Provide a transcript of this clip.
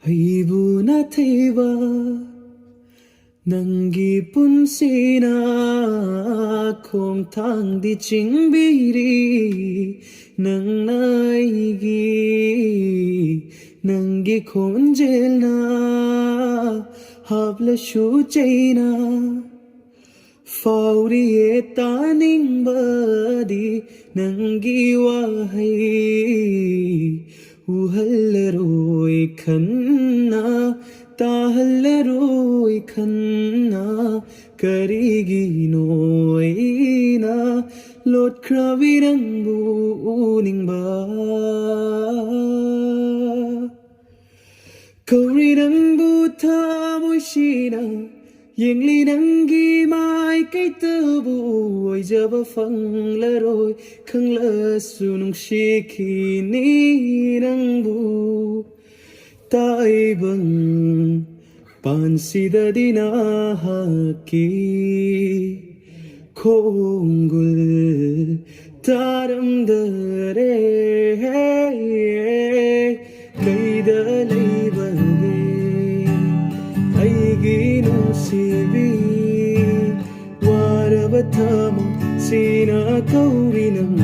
ꯑꯩꯕꯨ ꯅꯥꯊꯩꯕ ꯅꯪꯒꯤ ꯄꯨꯟꯁꯤꯅ ꯈꯣꯡꯊꯥꯡꯗꯤ ꯆꯤꯡꯕꯤꯔꯤ ꯅꯪꯅ ꯑꯩꯒꯤ ꯅꯪꯒꯤ ꯈꯣꯟꯖꯦꯜꯅ ꯍꯥꯞꯂꯁꯨ ꯆꯩꯅ ꯐꯥꯎꯔꯤꯌꯦ ꯇꯥꯅꯤꯡꯕꯗꯤ ꯅꯪꯒꯤ ꯋꯥꯍꯩ ꯎꯍꯜꯂꯔꯣꯏ ꯈꯟꯅ ꯇꯥꯍꯜꯂꯔꯣꯏ ꯈꯟꯅ ꯀꯔꯤꯒꯤꯅꯣ ꯑꯩꯅ ꯂꯣꯠꯈ꯭ꯔꯕꯤ ꯅꯪꯕꯨ ꯎꯅꯤꯡꯕ ꯀꯧꯔꯤ ꯅꯪꯕꯨ ꯊꯃꯣꯏꯁꯤꯅ ꯌꯦꯡꯂꯤ ꯅꯪꯒꯤ ꯃꯥꯏꯀꯩꯇꯕꯨ ꯑꯣꯏꯖꯕ ꯐꯪꯂꯔꯣꯏ ꯈꯪꯂꯁꯨ ꯅꯨꯡꯁꯤꯈꯤꯅꯤ ꯅꯪꯕꯨ ꯇꯥꯏꯕꯪ ꯄꯥꯟꯁꯤꯗꯗꯤ ꯅꯍꯥꯛꯀꯤ ꯈꯣꯡꯒꯨꯜ ꯇꯥꯔꯝꯗꯔꯦ ꯀꯩꯗ ꯂꯩꯕꯒꯦ ꯑꯩꯒꯤ ꯅꯨꯡꯁꯤꯕꯤ ꯋꯥꯔꯕ ꯊꯃꯣꯏ ꯁꯤꯅ ꯀꯧꯔꯤ ꯅꯪ